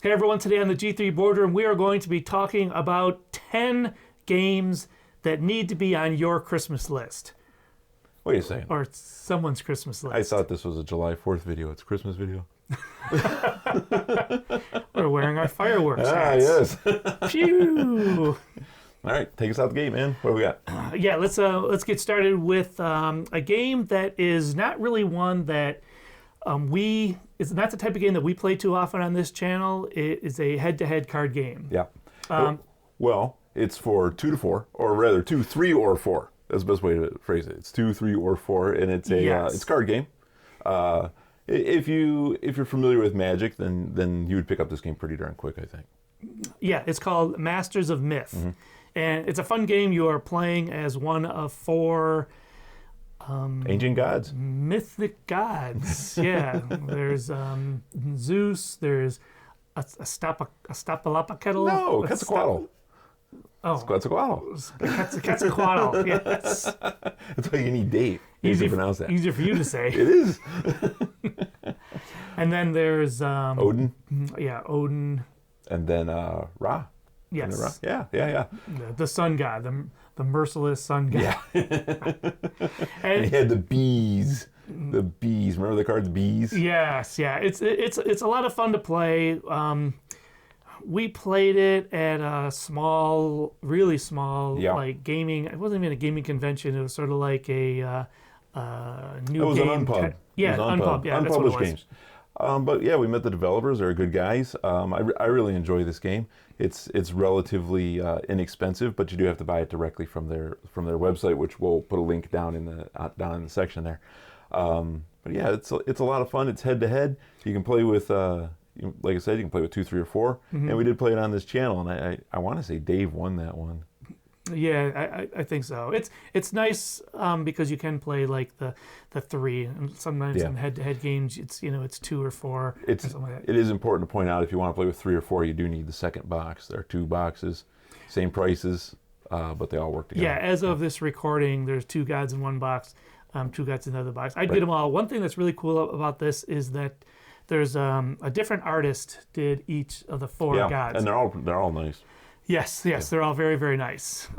Hey everyone, today on the G3 Boardroom, we are going to be talking about 10 games that need to be on your Christmas list. Wait a second. Or someone's Christmas list. I thought this was a July 4th video. It's a Christmas video. We're wearing our fireworks hats. Yes. Phew! All right, take us out the gate, man. What do we got? Yeah, let's get started with a game that is not really one that it's not the type of game that we play too often on this channel. It is a head-to-head card game. Yeah. Well, it's for 2 to 4, or rather 2, 3, or 4. That's the best way to phrase it. It's 2, 3, or 4, and it's a it's a card game. If you're familiar with Magic, then you would pick up this game pretty darn quick, I think. Yeah, it's called Masters of Myth, and it's a fun game. You are playing as one of 4 ancient gods, mythic gods. Yeah, there's Zeus. There's Astapalapaketl. No, Quetzalcoatl. Oh, Quetzalcoatl. Quetzalcoatl. Yes. That's why you need Dave. Easy to pronounce that. Easier for you to say. It is. And then there's Odin. Yeah, Odin. And then Ra. Yes. Yeah. The sun god, the merciless sun god. Yeah. And he had the bees. The bees. Remember the card, the bees? Yes. Yeah. It's a lot of fun to play. We played it at a small, really small, like gaming. It wasn't even a gaming convention. It was sort of like a new it was game. An unpub. Yeah, unpub. Yeah, that's what it was. Games. But yeah, we met the developers. They're good guys. I really enjoy this game. It's relatively inexpensive, but you do have to buy it directly from their website, which we'll put a link down in the section there. But yeah, it's a lot of fun. It's head to head. You can play with. Like I said, you can play with 2, 3, or 4, and we did play it on this channel. And I want to say Dave won that one. Yeah, I think so. It's nice because you can play like the 3, and sometimes in head-to-head games it's 2 or 4. Or something like that. It is important to point out if you want to play with 3 or 4, you do need the second box. There are 2 boxes, same prices, but they all work together. Yeah, as of this recording, there's 2 gods in one box, 2 gods in another box. I'd get them all. One thing that's really cool about this is that there's a different artist did each of the 4 gods. And they're all nice. Yes, they're all very, very nice.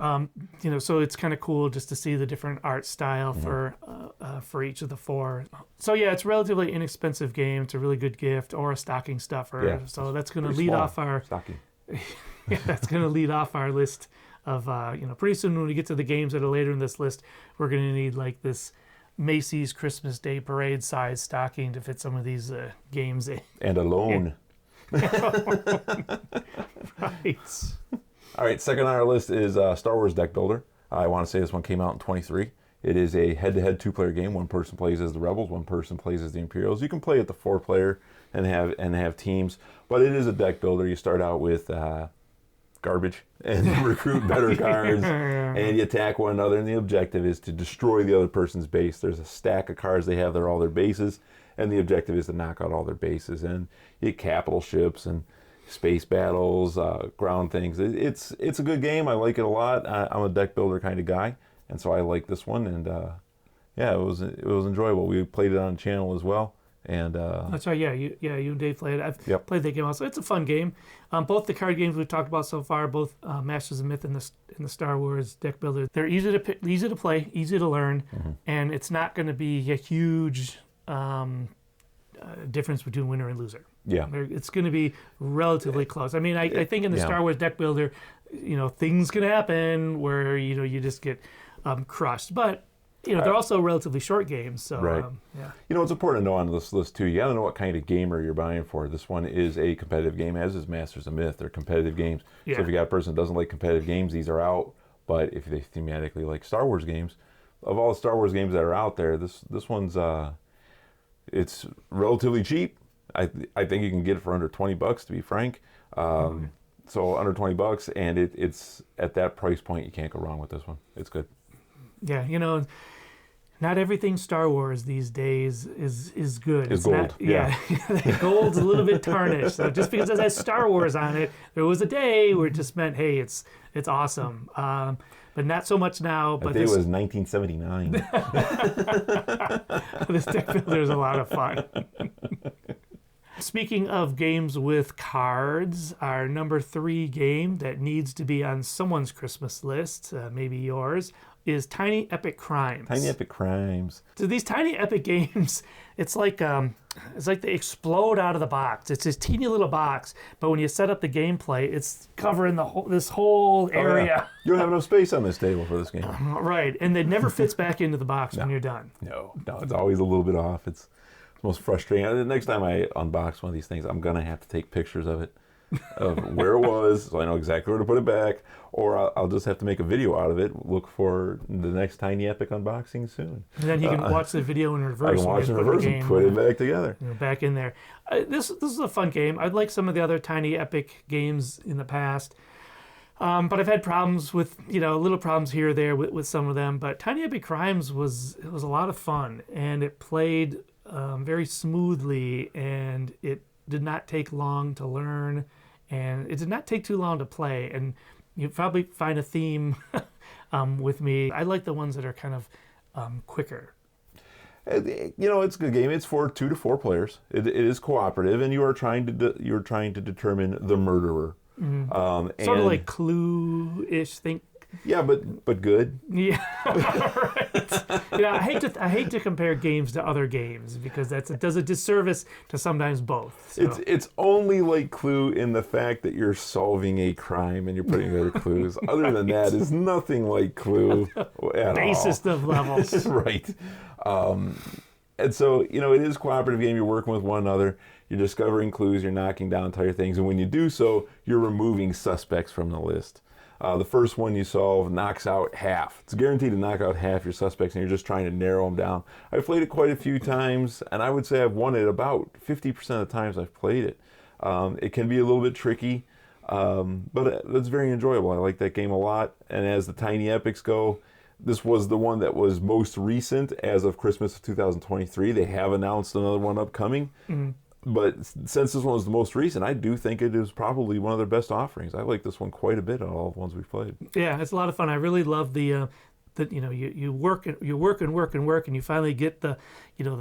So it's kind of cool just to see the different art style for each of the 4. So yeah, it's a relatively inexpensive game. It's a really good gift or a stocking stuffer. Yeah, so that's going to lead off our stocking. Yeah, that's going to lead off our list of pretty soon when we get to the games that are later in this list, we're going to need like this Macy's Christmas Day Parade size stocking to fit some of these games in. And a loan. Right. All right, second on our list is Star Wars Deck Builder. I want to say this one came out in 23. It is a head-to-head 2-player game. One person plays as the Rebels, one person plays as the Imperials. You can play at the 4-player and have teams, but it is a deck builder. You start out with garbage and recruit better cards, and you attack one another, and the objective is to destroy the other person's base. There's a stack of cards they have. They're all their bases, and the objective is to knock out all their bases. And you get capital ships and space battles, ground things. It's a good game. I like it a lot. I'm a deck builder kind of guy, and so I like this one. And it was enjoyable. We played it on the channel as well. And that's right. Yeah, you and Dave played it. I've played that game also. It's a fun game. Both the card games we've talked about so far, both Masters of Myth and the Star Wars Deck Builder, they're easy to play, easy to learn, and it's not going to be a huge difference between winner and loser. Yeah, it's going to be relatively close. I mean, I think in the Star Wars Deck Builder, things can happen where you just get crushed, but. They're also relatively short games, so right. It's important to know on this list too. You got to know what kind of gamer you're buying for. This one is a competitive game, as is Masters of Myth. They're competitive games. Yeah. So if you got a person that doesn't like competitive games, these are out. But if they thematically like Star Wars games, of all the Star Wars games that are out there, this one's it's relatively cheap. I think you can get it for under $20, to be frank. So under $20, and it's at that price point, you can't go wrong with this one. It's good. Yeah, not everything Star Wars these days is good. It's gold. Gold's a little bit tarnished. So just because it has Star Wars on it, there was a day where it just meant, hey, it's awesome. But not so much now. But that day was 1979. This deck builder is a lot of fun. speaking of games with cards, our number 3 game that needs to be on someone's Christmas list, maybe yours, is Tiny Epic Crimes. Tiny Epic Crimes. So these Tiny Epic games, it's like they explode out of the box. It's this teeny little box, but when you set up the gameplay, it's covering this whole area. Yeah. You don't have enough space on this table for this game. Right, and it never fits back into the box when you're done. No, it's always a little bit off. It's most frustrating. The next time I unbox one of these things, I'm gonna have to take pictures of it, of where it was, so I know exactly where to put it back, or I'll just have to make a video out of it. Look for the next Tiny Epic unboxing soon. And then you can watch the video in reverse. I can watch it in reverse and put it back together. Back in there. This is a fun game. I'd like some of the other Tiny Epic games in the past. But I've had problems with, little problems here or there with some of them. But Tiny Epic Crimes was a lot of fun, and it played very smoothly, and it did not take long to learn, and it did not take too long to play. And you probably find a theme with me. I like the ones that are kind of quicker. It's a good game. It's for 2 to 4 players. It is cooperative, and you're trying to determine the murderer. Mm-hmm. Sort of like Clue-ish. Yeah, but good. Yeah, right. I hate to compare games to other games because it does a disservice to sometimes both. So. It's only like Clue in the fact that you're solving a crime and you're putting together clues. Other than that, it's nothing like Clue at Basest all. of levels. Right. And so, it is a cooperative game. You're working with one another. You're discovering clues. You're knocking down entire things. And when you do so, you're removing suspects from the list. The first one you solve knocks out half. It's guaranteed to knock out half your suspects, and you're just trying to narrow them down. I've played it quite a few times, and I would say I've won it about 50% of the times I've played it. It can be a little bit tricky, but it's very enjoyable. I like that game a lot. And as the Tiny Epics go, this was the one that was most recent as of Christmas of 2023. They have announced another one upcoming. Mm-hmm. But since this one was the most recent, I do think it is probably one of their best offerings. I like this one quite a bit on all the ones we've played. Yeah, it's a lot of fun. I really love the you work and you finally get the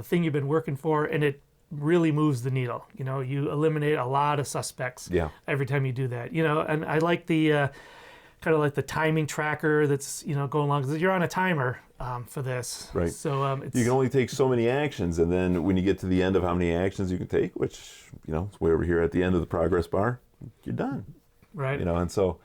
thing you've been working for, and it really moves the needle. You eliminate a lot of suspects every time you do that. And I like the kind of like the timing tracker that's going along, because you're on a timer for this. Right. So you can only take so many actions, and then when you get to the end of how many actions you can take, which it's way over here at the end of the progress bar, you're done. Right. And so.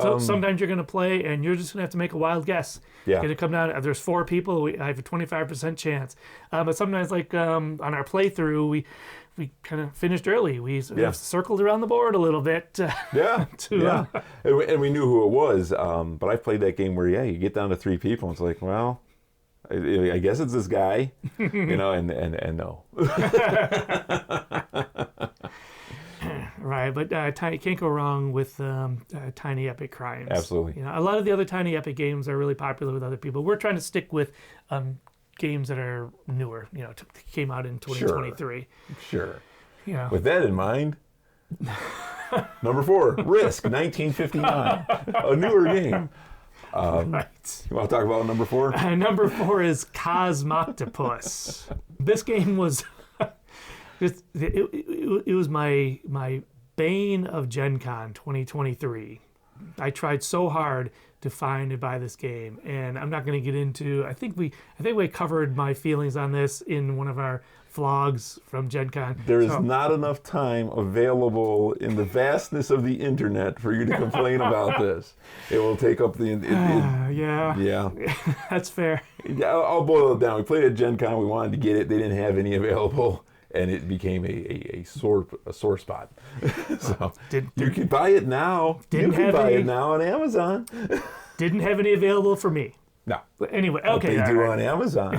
So sometimes you're going to play, and you're just going to have to make a wild guess. Yeah. Going to come down. There's 4 people. I have a 25% chance. But sometimes, like on our playthrough, we kind of finished early. We circled around the board a little bit. And we knew who it was. But I've played that game where you get down to 3 people, and it's like, well, I guess it's this guy, and no. Right, but can't go wrong with Tiny Epic Crimes. Absolutely. A lot of the other Tiny Epic games are really popular with other people. We're trying to stick with games that are newer. Came out in 2023. Sure. With that in mind, number 4, Risk, 1959, a newer game. Right. You want to talk about number 4? Number 4 is Octopus. This game was. It was my bane of Gen Con 2023. I tried so hard to find and buy this game, and I'm not going to get into. I think we covered my feelings on this in one of our vlogs from Gen Con. There is not enough time available in the vastness of the internet for you to complain about this. It will take up the. Yeah. That's fair. Yeah, I'll boil it down. We played at Gen Con. We wanted to get it. They didn't have any available. And it became a sore spot. So you can buy it now. You can buy it now on Amazon. Didn't have any available for me. No. But anyway, okay. But they do on Amazon.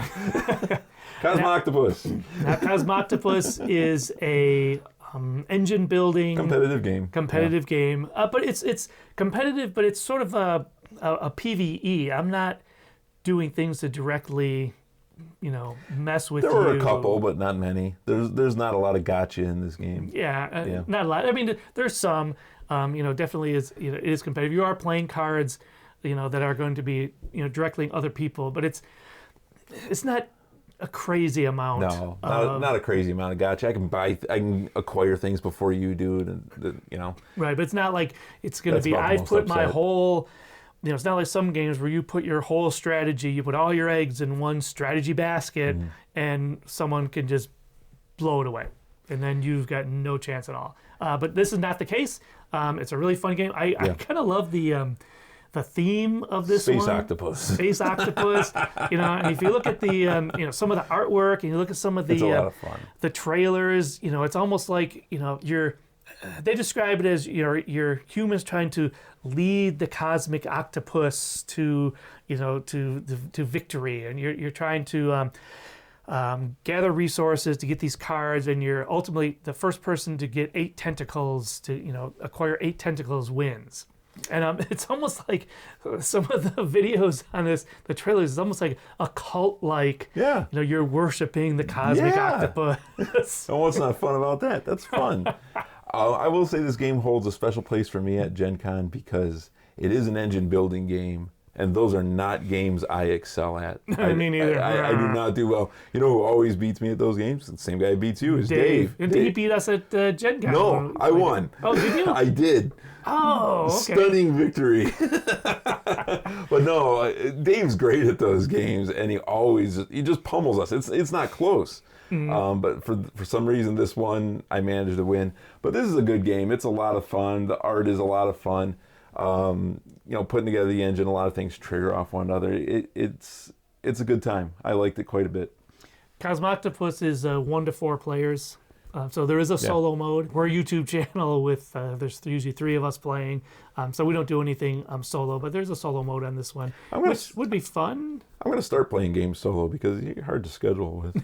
Cosmoctopus. Now, Cosmoctopus is a engine building competitive game. But it's competitive, but it's sort of a PvE. I'm not doing things to directly mess with you. There were a couple, but not many. There's not a lot of gotcha in this game. Yeah, not a lot. I mean, there's some. Definitely is. It is competitive. You are playing cards, that are going to be directly other people, but it's not a crazy amount. No, not a crazy amount of gotcha. I can acquire things before you do, and you know. Right, but it's not like it's going to That's be. about the I've most put my upset. whole. You know, it's not like some games where you put your whole strategy, you put all your eggs in one strategy basket, and someone can just blow it away, and then you've got no chance at all. But this is not the case. It's a really fun game. I kind of love the theme of this Space one. Octopus. Space Octopus. You know, and if you look at the you know, some of the artwork, and you look at some of It's a the lot of fun. the trailers, you know, it's almost like, you know, they describe it as you're humans trying to lead the cosmic octopus to, you know, to victory, and you're trying to gather resources to get these cards, and you're ultimately the first person to get 8 tentacles to, you know, acquire 8 tentacles wins. And it's almost like some of the videos on this, the trailers, is almost like a cult, like, Yeah. you know, you're worshiping the cosmic Yeah. octopus. And what's not fun about that? That's fun. I will say this game holds a special place for me at Gen Con because it is an engine building game, and those are not games I excel at. Me neither. I do not do well. You know who always beats me at those games? The same guy who beats you is Dave. And he beat us at Gen Con. No, I won. Oh, did you? I did. Oh, okay. Stunning victory. But no, Dave's great at those games, and he just pummels us. It's not close. But for some reason, this one I managed to win. But this is a good game. It's a lot of fun. The art is a lot of fun. You know, putting together the engine, a lot of things trigger off one another. It's a good time. I liked it quite a bit. Cosmoctopus is 1 to 4 players. So there is a solo mode. We're a YouTube channel with there's usually 3 of us playing. So we don't do anything solo, but there's a solo mode on this one, which would be fun. I'm going to start playing games solo because you're hard to schedule with.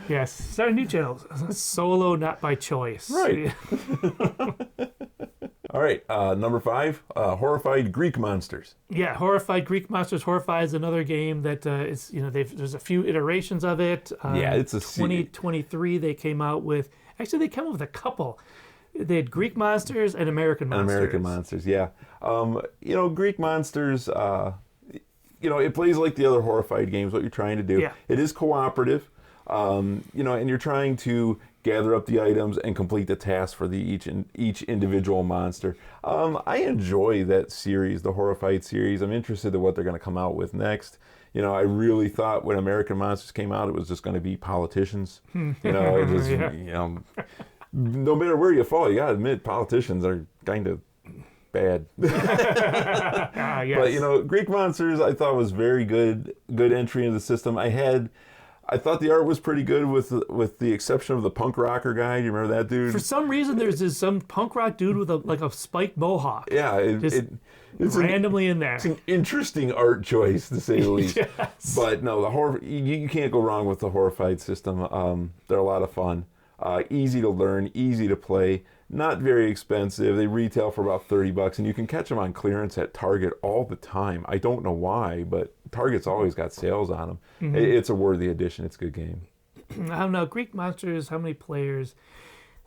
Yes, start a new channel. Solo, not by choice. Right. All right, number 5, Horrified Greek Monsters. Yeah, Horrified Greek Monsters. Horrified is another game that is, you know, there's a few iterations of it. Yeah, it's a 2023 they came out with. Actually, they came out with a couple. They had Greek Monsters and American Monsters. American Monsters, yeah. You know, Greek Monsters, you know, it plays like the other Horrified games, what you're trying to do. Yeah. It is cooperative, you know, and you're trying to gather up the items and complete the task for each individual monster. I enjoy that series, the Horrified series. I'm interested in what they're going to come out with next. You know, I really thought when American Monsters came out, it was just going to be politicians. You know, it just, Yeah. you know, no matter where you fall, you got to admit politicians are kind of bad. Yes. But, you know, Greek Monsters I thought was very good entry into the system. I thought the art was pretty good with the exception of the punk rocker guy. Do you remember that dude? For some reason, there's some punk rock dude with a spiked mohawk. Yeah, it's randomly in there. It's an interesting art choice, to say the least. Yes. But no, you can't go wrong with the Horrified system. They're a lot of fun. Easy to learn, easy to play, not very expensive. They retail for about $30, and you can catch them on clearance at Target all the time. I don't know why, but Target's always got sales on them. Mm-hmm. It's a worthy addition. It's a good game. I don't know. Greek Monsters, how many players?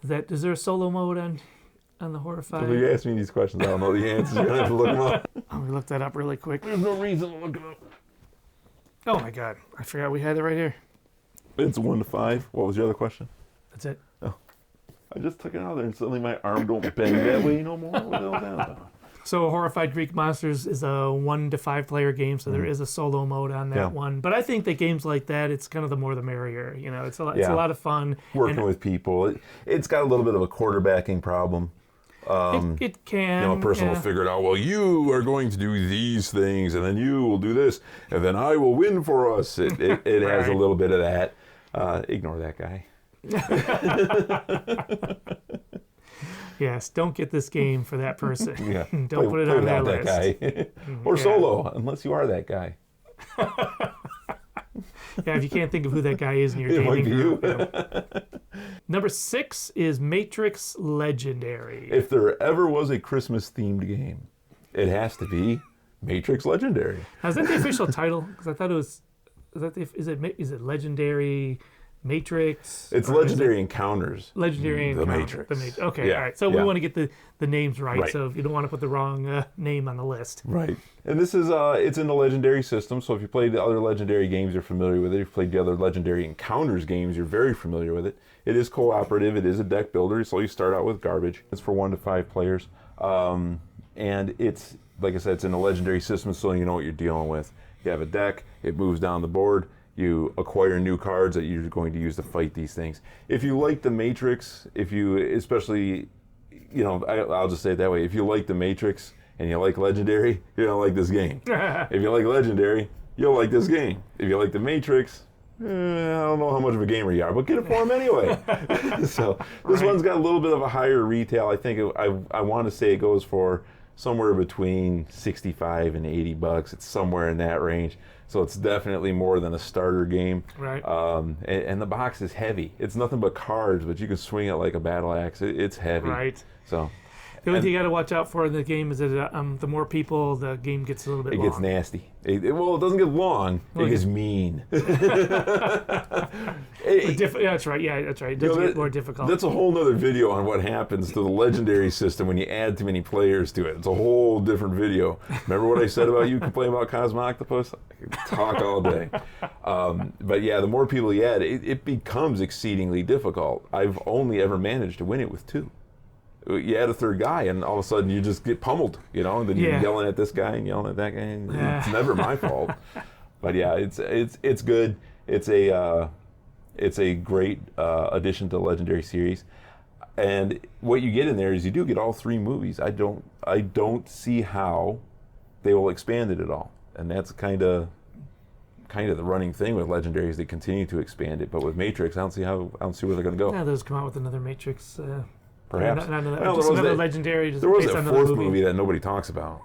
Is there a solo mode on the Horrified? If you ask me these questions, I don't know the answers. You're going to have to look them up. I'm going to look that up really quick. There's no reason to look it up. Oh my God. I forgot we had it right here. It's 1 to 5. What was your other question? That's it. I just took it out of there and suddenly my arm don't bend that way no more. What the hell is that about? So Horrified Greek Monsters is a 1 to 5 player game, so there is a solo mode on that one. But I think that games like that, it's kind of the more the merrier. You know, it's a lot of fun. Working with people. It's got a little bit of a quarterbacking problem. It can. You know, a person will figure it out. Well, you are going to do these things, and then you will do this, and then I will win for us. It has a little bit of that. Ignore that guy. Yes, don't get this game for that person. Yeah. Don't put it on their list. That guy. Or solo, unless you are that guy. Yeah, if you can't think of who that guy is in your It might gaming be you. group. Number 6 is Matrix Legendary. If there ever was a Christmas-themed game, it has to be Matrix Legendary. Now, is that the official title? Because I thought it was. Is it Legendary Matrix. It's or is Legendary Encounters. it Legendary The Encounter? Matrix. The Matrix. Okay, Yeah, all right. So we yeah. want to get the names right, Right. so you don't want to put the wrong name on the list. Right. And this is it's in the Legendary system, so if you played the other Legendary games, you're familiar with it. If you played the other Legendary Encounters games, you're very familiar with it. It is cooperative. It is a deck builder, so you start out with garbage. It's for 1 to 5 players. And it's, like I said, it's in the Legendary system, so you know what you're dealing with. You have a deck, it moves down the board, you acquire new cards that you're going to use to fight these things. If you like the Matrix, especially, I'll just say it that way, if you like the Matrix and you like Legendary, you're going to like this game. If you like Legendary, you'll like this game. If you like the Matrix, I don't know how much of a gamer you are, but get it for him anyway. So this one's got a little bit of a higher retail. I think I want to say it goes for somewhere between $65 and $80. It's somewhere in that range. So it's definitely more than a starter game. Right. And the box is heavy. It's nothing but cards, but you can swing it like a battle axe. It's heavy. Right. So The only thing you got to watch out for in the game is that the more people, the game gets a little bit it long. gets nasty. It doesn't get long. It gets mean. Yeah, that's right. Yeah, that's right. It does get more difficult. That's a whole nother video on what happens to the Legendary system when you add too many players to it. It's a whole different video. Remember what I said about you complaining about Cosmo Octopus? I could talk all day. But yeah, the more people you add, it becomes exceedingly difficult. I've only ever managed to win it with 2. You add a third guy, and all of a sudden you just get pummeled, and then you're yelling at this guy and yelling at that guy. And it's never my fault. But yeah, it's good. It's a great addition to the Legendary series. And what you get in there is you do get all 3 movies. I don't see how they will expand it at all. And that's kind of the running thing with Legendary is they continue to expand it. But with Matrix, I don't see where they're going to go. Yeah, they'll just come out with another Matrix. Perhaps. Just another Legendary. Just there was based a on 4th movie that nobody talks about.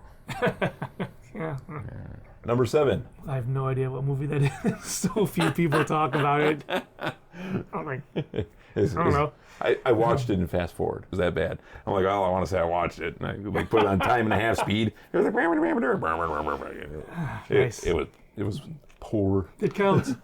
Yeah. Number 7. I have no idea what movie that is. So few people talk about it. I'm like, I don't know. I watched it in fast forward. It was that bad. I'm like, I want to say I watched it. And I put it on 1.5 speed. It was like, Nice. It was poor. It counts.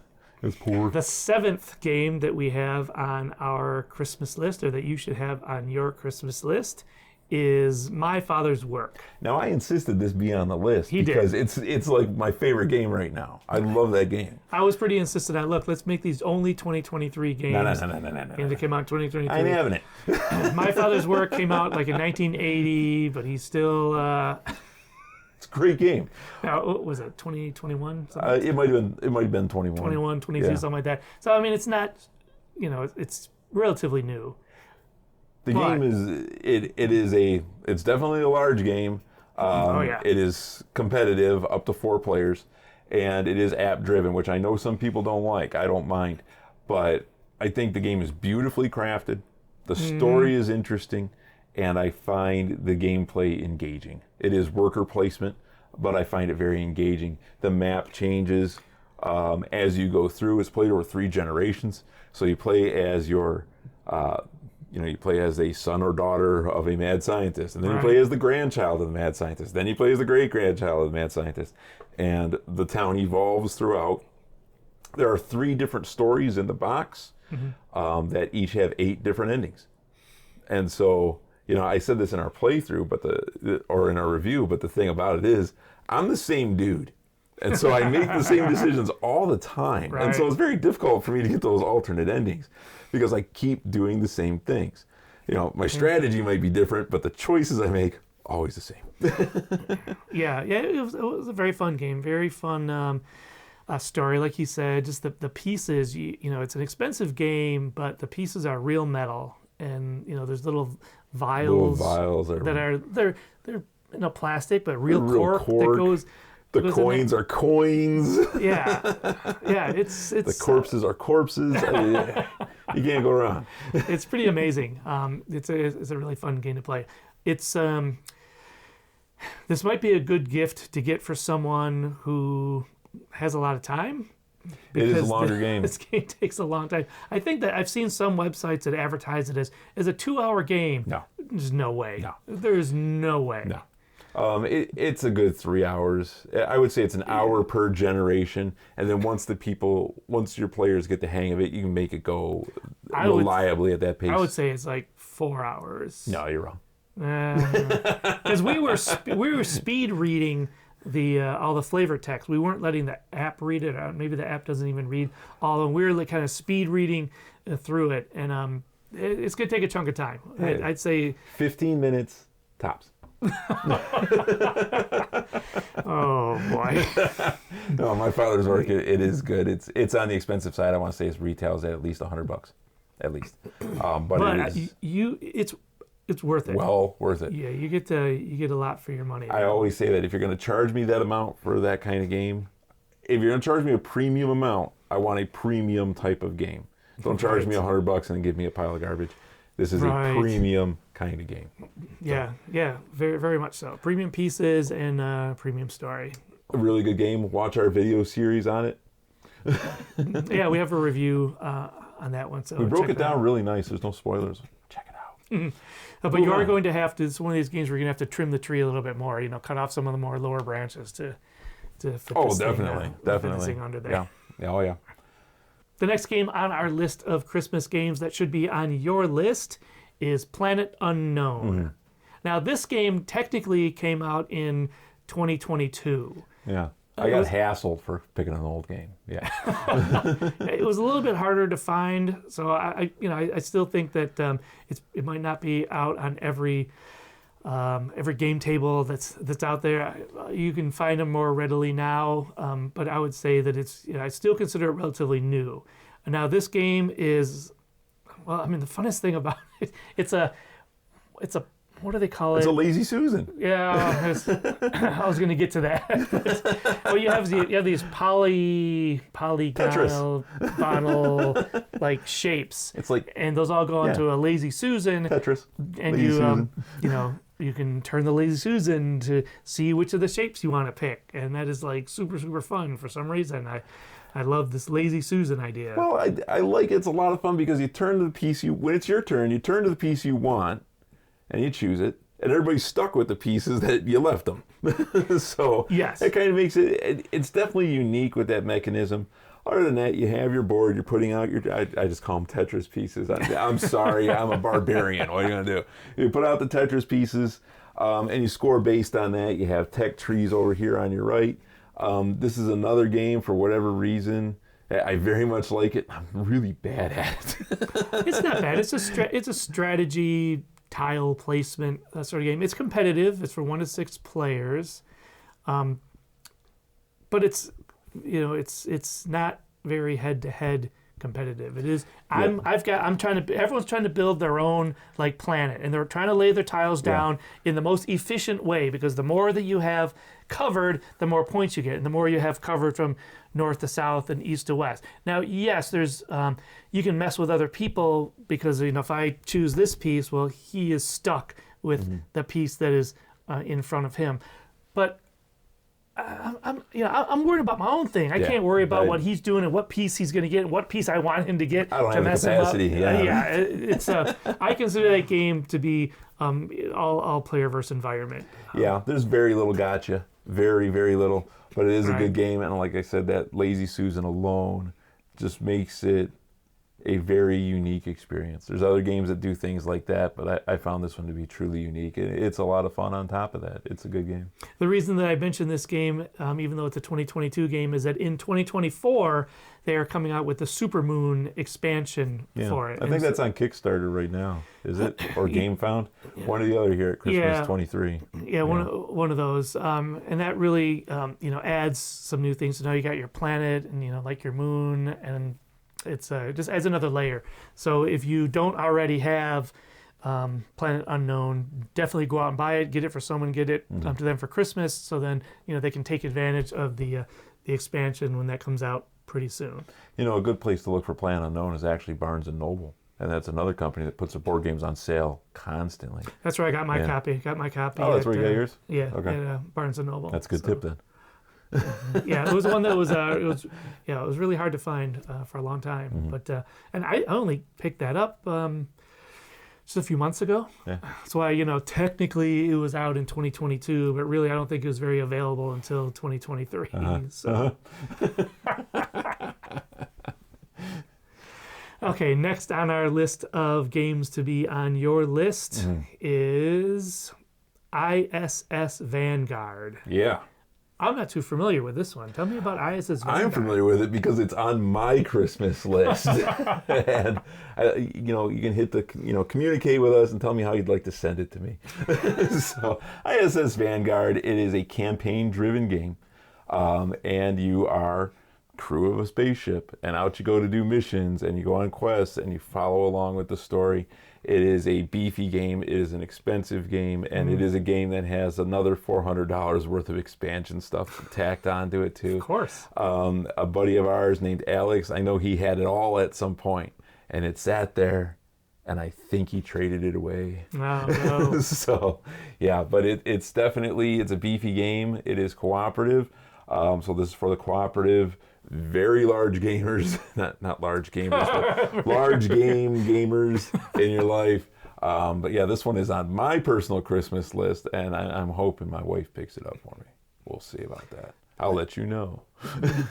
It was poor. The 7th game that we have on our Christmas list, or that you should have on your Christmas list, is My Father's Work. Now, I insisted this be on the list He because did. it's like my favorite game right now. I love that game. I was pretty insistent on, look, let's make these only 2023 games. No. And they came out in 2023. I ain't having it. My Father's Work came out like in 1980, but he's still... It's a great game. what was it, 2021? It might have been 21. 21, 22, something like that. So, I mean, it's not, it's relatively new. The game it's definitely a large game. It is competitive, up to 4 players, and it is app driven, which I know some people don't like. I don't mind, but I think the game is beautifully crafted. The story is interesting, and I find the gameplay engaging. It is worker placement, but I find it very engaging. The map changes as you go through. It's played over 3 generations, so you play as you play as a son or daughter of a mad scientist, and then you play as the grandchild of the mad scientist. Then you play as the great-grandchild of the mad scientist, and the town evolves throughout. There are 3 different stories in the box that each have 8 different endings, and so. I said this in our playthrough, or in our review, but the thing about it is, I'm the same dude. And so I make the same decisions all the time. Right. And so it's very difficult for me to get those alternate endings because I keep doing the same things. My strategy might be different, but the choices I make, always the same. Yeah, it was a very fun game, very fun story, like you said. Just the pieces, it's an expensive game, but the pieces are real metal. And there's little vials that are they're plastic, but real cork that goes. The coins are coins. Yeah. It's the corpses are corpses. You can't go wrong. It's pretty amazing. It's a really fun game to play. It's this might be a good gift to get for someone who has a lot of time. It is a longer game. This game takes a long time. I think that I've seen some websites that advertise it as a 2-hour game. No. There's no way. No. There's no way. No. It's a good 3 hours. I would say it's an hour per generation, and then once your players get the hang of it, you can make it go reliably at that pace. I would say it's like 4 hours. No, you're wrong. Because we were speed reading all the flavor text. We weren't letting the app read it out. Maybe the app doesn't even read all of them. We were like kind of speed reading through it, and it's gonna take a chunk of time. I'd say 15 minutes tops. Oh boy. No, my father's work. It is good. It's on the expensive side. I want to say it retails at least $100, at least. But it is, it's worth it. Well worth it. Yeah, you get a lot for your money. I always say that if you're going to charge me that amount for that kind of game, if you're going to charge me a premium amount, I want a premium type of game. Don't charge me $100 and then give me a pile of garbage. This is a premium kind of game. Yeah, very, very much so. Premium pieces and premium story. A really good game. Watch our video series on it. Yeah, we have a review on that one. So we broke it down really nice. There's no spoilers. Check it out. Mm-hmm. But you are going to have to. It's one of these games where you're going to have to trim the tree a little bit more. Cut off some of the more lower branches to fit definitely. this thing under there. Yeah. Oh yeah. The next game on our list of Christmas games that should be on your list is Planet Unknown. Mm-hmm. Now, this game technically came out in 2022. Yeah. I got hassled for picking an old game. Yeah. It was a little bit harder to find, so I still think that it might not be out on every game table that's out there. You can find them more readily now, but I would say that I still consider it relatively new. And now this game is, the funnest thing about it, it's a what do they call it? It's a Lazy Susan. Yeah, I was going to get to that. Well, you have these polygonal like shapes. It's like, and those all go onto a Lazy Susan. Tetris. And you can turn the Lazy Susan to see which of the shapes you want to pick, and that is like super, super fun for some reason. I love this Lazy Susan idea. Well, I like it. It's a lot of fun because you turn to the piece when it's your turn, you turn to the piece you want, and you choose it, and everybody's stuck with the pieces that you left them. So yes, it kind of makes it's definitely unique with that mechanism. Other than that, you have your board, you're putting out I just call them Tetris pieces. I'm sorry, I'm a barbarian. What are you going to do? You put out the Tetris pieces, and you score based on that. You have tech trees over here on your right. This is another game, for whatever reason, I very much like it. I'm really bad at it. It's not bad. It's a strategy tile placement sort of game. It's competitive. It's for 1 to 6 players, but it's not very head-to-head competitive. It is. Everyone's trying to build their own like planet, and they're trying to lay their tiles down in the most efficient way, because the more that you have covered, the more points you get, and the more you have covered from north to south and east to west. Now, yes, there's you can mess with other people, because if I choose this piece, well, he is stuck with the piece that is in front of him. But I'm worried about my own thing. I can't worry about what he's doing and what piece he's going to get and what piece I want him to get. I don't to have the capacity. It's I consider that game to be all player versus environment. Yeah, there's very little gotcha, very, very little, but it is a good game. And like I said, that Lazy Susan alone just makes it a very unique experience. There's other games that do things like that, but I found this one to be truly unique. It's a lot of fun on top of that. It's a good game. The reason that I mentioned this game, even though it's a 2022 game, is that in 2024, they are coming out with the Supermoon expansion for it. I think that's on Kickstarter right now, is it? Or GameFound? One or the other here at Christmas 23. Yeah, one of those. And that really, adds some new things. So now you got your planet and, like your moon, and it's just adds another layer. So if you don't already have Planet Unknown, definitely go out and buy it, get it for someone, get it to them for Christmas, so then they can take advantage of the expansion when that comes out pretty soon. A good place to look for Planet Unknown is actually Barnes & Noble. And that's another company that puts their board games on sale constantly. That's where I got my copy. Oh, that's where you got yours? Yeah, okay. At Barnes & Noble. That's a good tip then. Yeah, it was one that was it was really hard to find for a long time. But and I only picked that up just just a few months ago. Yeah. That's why, technically it was out in 2022, but really I don't think it was very available until 2023. So. Okay, next on our list of games to be on your list is ISS Vanguard. Yeah. I'm not too familiar with this one. Tell me about ISS Vanguard. I'm familiar with it because it's on my Christmas list. And, you can hit the, communicate with us and tell me how you'd like to send it to me. So, ISS Vanguard, it is a campaign-driven game. And you are crew of a spaceship, and out you go to do missions, and you go on quests, and you follow along with the story. It is a beefy game. It is an expensive game, and it is a game that has another $400 worth of expansion stuff tacked onto it too. Of course. A buddy of ours named Alex, I know he had it all at some point, and it sat there, and I think he traded it away. Oh, no. So, yeah, but it's definitely, it's a beefy game. It is cooperative. So this is for the cooperative, very large gamers, not large gamers, but large game gamers in your life. But yeah, this one is on my personal Christmas list, and I'm hoping my wife picks it up for me. We'll see about that. I'll let you know.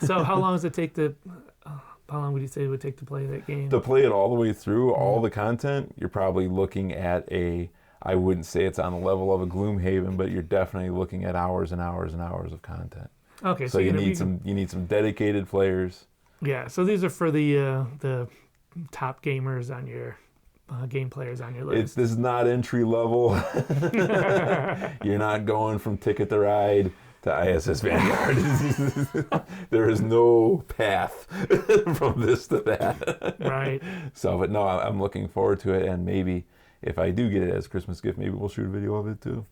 So how long does it take how long would you say it would take to play that game? To play it all the way through, all the content, you're probably looking at I wouldn't say it's on the level of a Gloomhaven, but you're definitely looking at hours and hours and hours of content. Okay, so you need some dedicated players. Yeah, so these are for the top gamers on your game players on your list. This is not entry level. You're not going from Ticket to Ride to ISS Vanguard. There is no path from this to that. Right. So, but no, I'm looking forward to it, and maybe if I do get it as a Christmas gift, maybe we'll shoot a video of it too.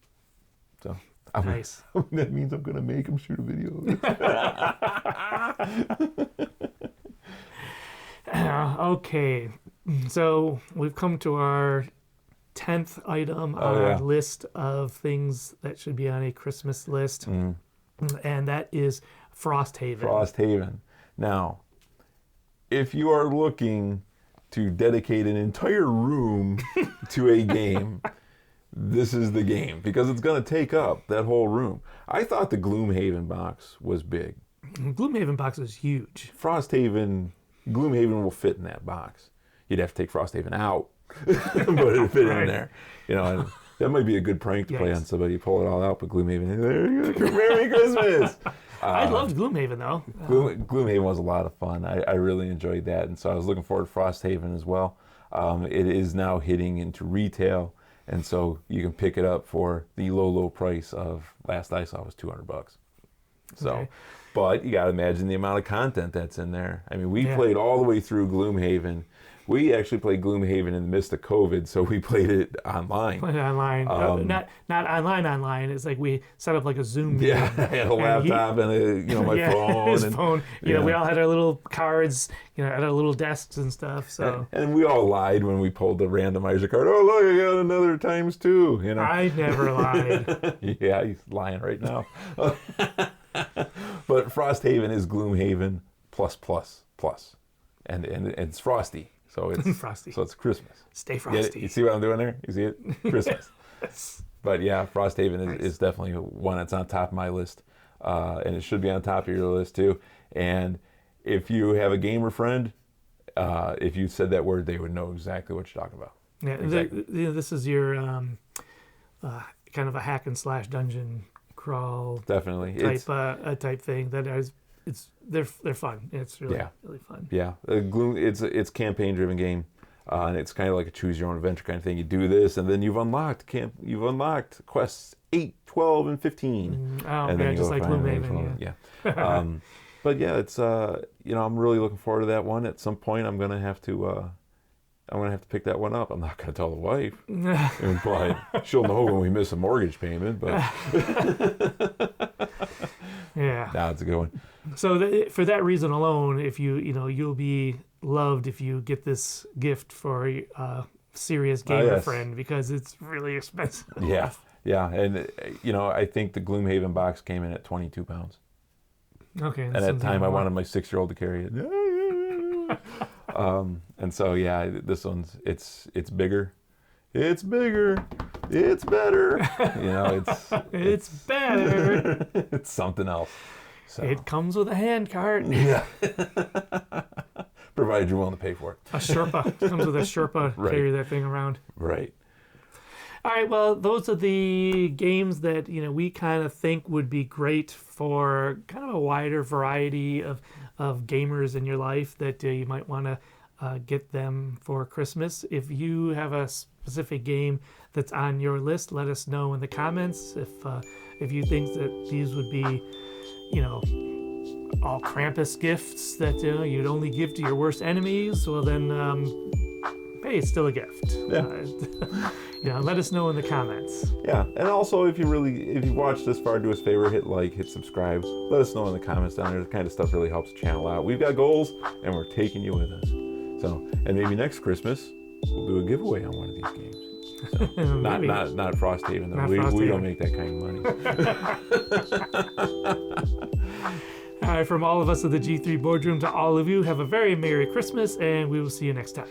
So. Nice. That means I'm going to make him shoot a video of it. Okay. So we've come to our 10th item on our list of things that should be on a Christmas list. And that is Frosthaven. Frosthaven. Now, if you are looking to dedicate an entire room to a game, this is the game, because it's going to take up that whole room. I thought the Gloomhaven box was big. Gloomhaven box is huge. Gloomhaven will fit in that box. You'd have to take Frosthaven out, but it'd fit in there. And that might be a good prank to play on somebody. You pull it all out, but Gloomhaven, there you go, Merry Christmas. I loved Gloomhaven, though. Gloomhaven was a lot of fun. I really enjoyed that, and so I was looking forward to Frosthaven as well. It is now hitting into retail. And so you can pick it up for the low price of, last I saw was $200. So, but you got to imagine the amount of content that's in there. I mean, we played all the way through Gloomhaven. We actually played Gloomhaven in the midst of COVID, so we played it online. Played it online. Not online. It's like we set up like a Zoom meeting. Yeah, I had a laptop and my phone. His phone. We all had our little cards, at our little desks and stuff. So and we all lied when we pulled the randomizer card. Oh, look, I got another ×2. I never lied. Yeah, he's lying right now. But Frosthaven is Gloomhaven plus. And it's frosty. So it's frosty. So it's Christmas. Stay frosty. You see what I'm doing there? You see it? Christmas. But yeah, Frosthaven is definitely one that's on top of my list. And it should be on top of your list too. And if you have a gamer friend, if you said that word, they would know exactly what you're talking about. Yeah, exactly. This is your kind of a hack and slash dungeon crawl definitely type thing that is. They're fun. It's really fun. Yeah, it's campaign driven game, and it's kind of like a choose your own adventure kind of thing. You do this, and then you've unlocked quests 8, 12, and 15. And then just like Gloomhaven. Yeah. But yeah, it's I'm really looking forward to that one. At some point, I'm gonna have to pick that one up. I'm not gonna tell the wife, but she'll know when we miss a mortgage payment. But yeah, it's a good one. So for that reason alone, if you'll be loved if you get this gift for a serious gamer friend, because it's really expensive. Yeah, and I think the Gloomhaven box came in at £22. Okay. And at the time, I wanted my 6-year-old to carry it. And so this one's it's bigger. it's bigger, it's better. You know, It's better. it's something else. So. It comes with a hand cart. Yeah. Provided you're willing to pay for it. A Sherpa. It comes with a Sherpa. Right. Carry that thing around. Right. All right, well, those are the games that, you know, we kind of think would be great for kind of a wider variety of gamers in your life that you might want to get them for Christmas. If you have a specific game that's on your list, let us know in the comments. If you think that these would be, you know, all Krampus gifts that you'd only give to your worst enemies, well then, hey, it's still a gift. Yeah. Let us know in the comments. Yeah, and also if you watched this far, do us a favor, hit like, hit subscribe. Let us know in the comments down there. The kind of stuff really helps the channel out. We've got goals, and we're taking you with us. So, and maybe next Christmas we'll do a giveaway on one of these games. So, not Frosthaven though. We don't make that kind of money. All right, from all of us at the G3 Boardroom to all of you, have a very Merry Christmas, and we will see you next time.